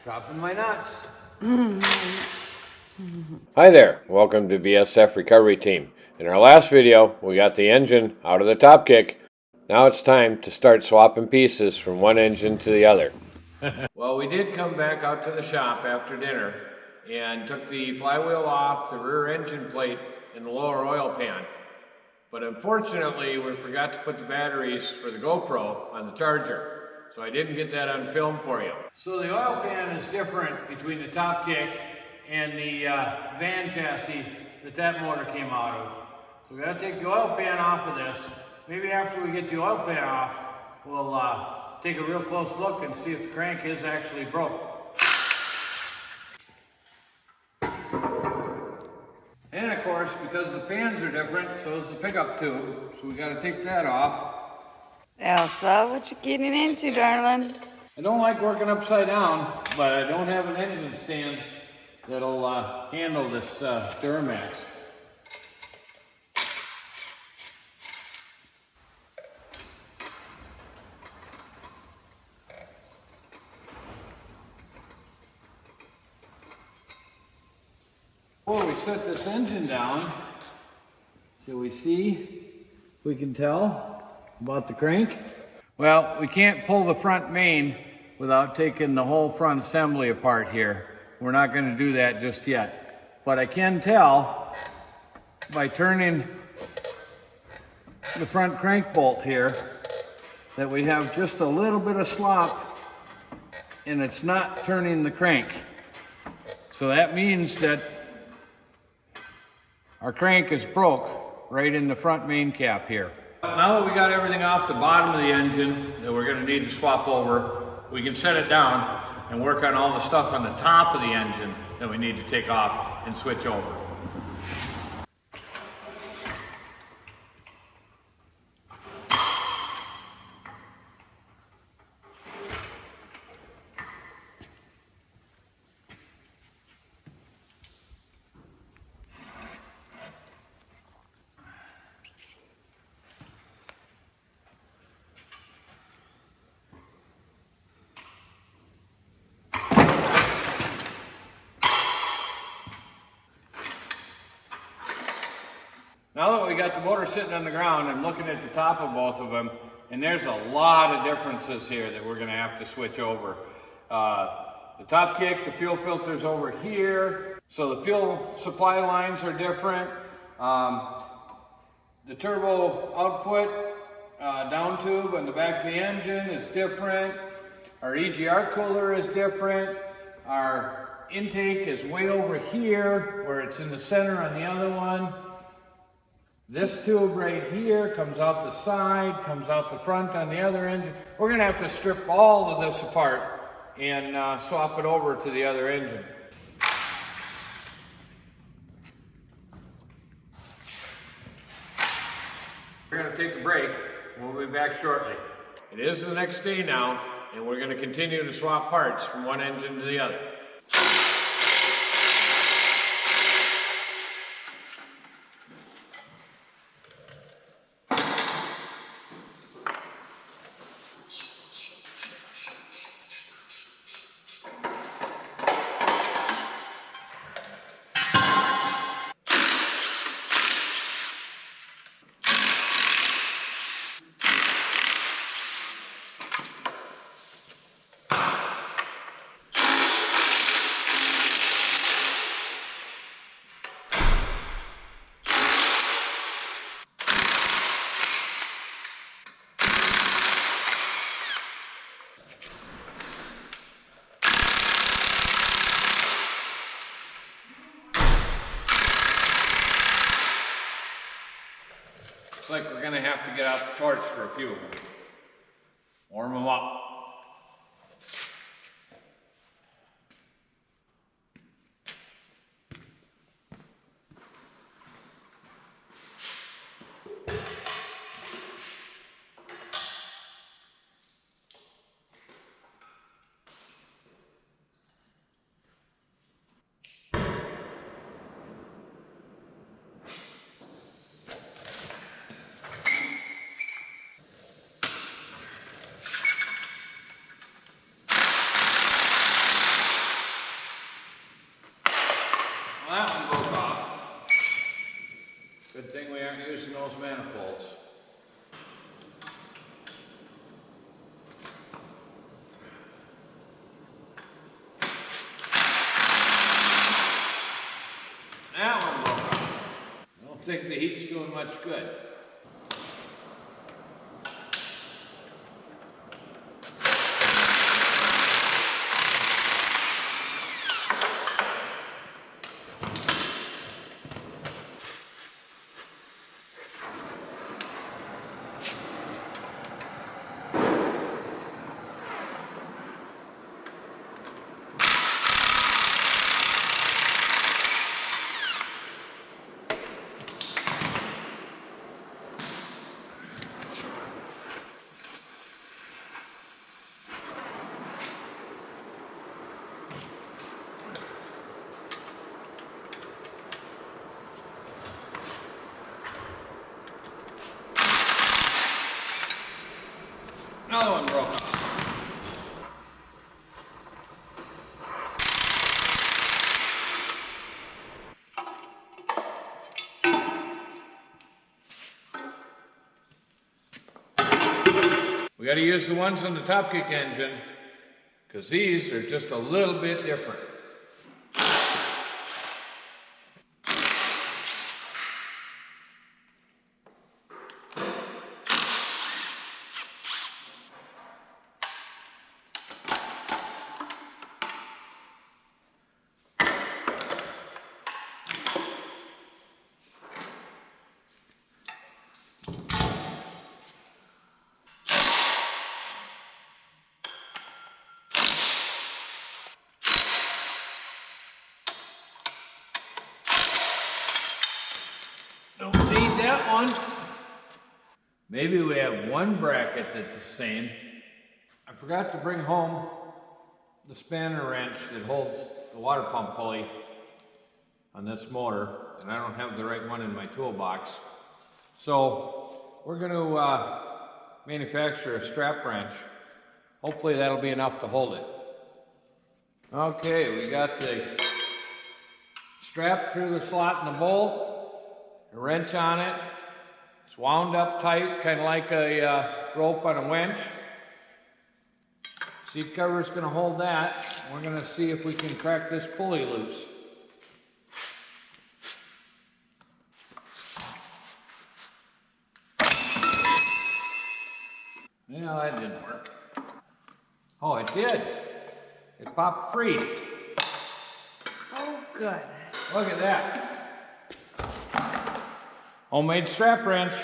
Dropping my nuts. Hi there, welcome to BSF Recovery Team. In our last video, we got the engine out of the top kick. Now it's time to start swapping pieces from one engine to the other. Well, we did come back out to the shop after dinner and took the flywheel off, the rear engine plate, and the lower oil pan. But unfortunately, we forgot to put the batteries for the GoPro on the charger. So I didn't get that on film for you. So the oil pan is different between the top kick and the van chassis that motor came out of. So we gotta take the oil pan off of this. Maybe after we get the oil pan off, we'll take a real close look and see if the crank is actually broke. And of course, because the pans are different, so is the pickup tube. So we gotta take that off. Elsa, what you getting into, darling? I don't like working upside down, but I don't have an engine stand that'll handle this Duramax. Before we set this engine down, so we can tell about the crank. Well, we can't pull the front main without taking the whole front assembly apart here. We're not going to do that just yet. But I can tell by turning the front crank bolt here that we have just a little bit of slop and it's not turning the crank. So that means that our crank is broke right in the front main cap here. Now that we got everything off the bottom of the engine that we're going to need to swap over, we can set it down and work on all the stuff on the top of the engine that we need to take off and switch over. Now that we got the motor sitting on the ground, I'm looking at the top of both of them, and there's a lot of differences here that we're going to have to switch over. The top kick, the fuel filter's over here, so the fuel supply lines are different. The turbo output down tube on the back of the engine is different. Our EGR cooler is different. Our intake is way over here, where it's in the center on the other one. This tube right here comes out the side, comes out the front on the other engine. We're going to have to strip all of this apart and swap it over to the other engine. We're going to take a break. We'll be back shortly. It is the next day now, and we're going to continue to swap parts from one engine to the other. Looks like we're going to have to get out the torch for a few of them. Warm them up. think the heat's doing much good. Another one broke off. We got to use the ones on the top kick engine because these are just a little bit different. Don't need that one. Maybe we have one bracket that's the same. I forgot to bring home the spanner wrench that holds the water pump pulley on this motor, and I don't have the right one in my toolbox. So we're going to manufacture a strap wrench. Hopefully that'll be enough to hold it. Okay, we got the strap through the slot in the bolt. A wrench on it. It's wound up tight, kind of like a rope on a winch. Seat cover is going to hold that. We're going to see if we can crack this pulley loose. Yeah, that didn't work. Oh, it did. It popped free. Oh, good. Look at that. Homemade strap wrench.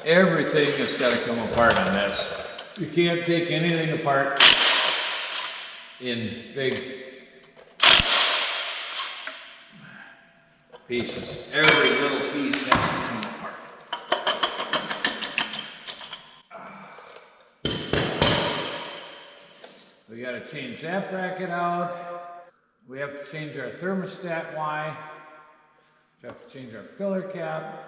Everything has got to come apart on this. You can't take anything apart in big pieces. Every little piece has to come apart. We got to change that bracket out. We have to change our thermostat Y. We have to change our pillar cap.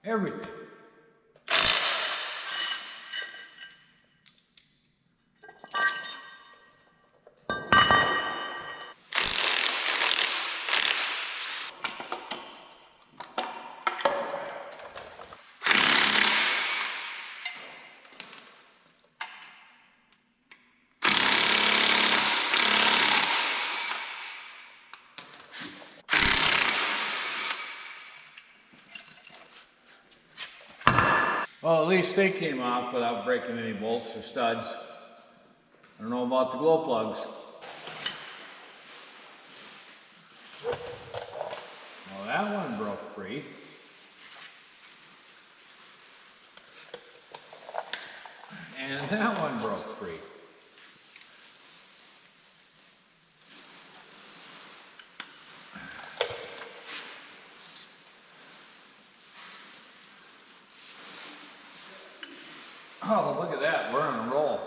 Everything. Well, at least they came off without breaking any bolts or studs. I don't know about the glow plugs. Well, that one broke free. And that one broke free. Oh, look at that, we're on a roll.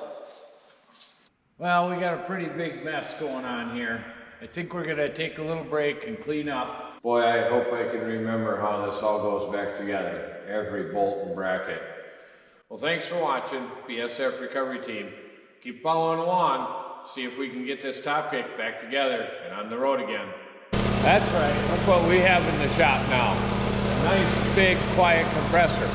Well, we got a pretty big mess going on here. I think we're gonna take a little break and clean up. Boy, I hope I can remember how this all goes back together. Every bolt and bracket. Well, thanks for watching, BSF Recovery Team. Keep following along, see if we can get this top kick back together and on the road again. That's right, look what we have in the shop now. A nice, big, quiet compressor.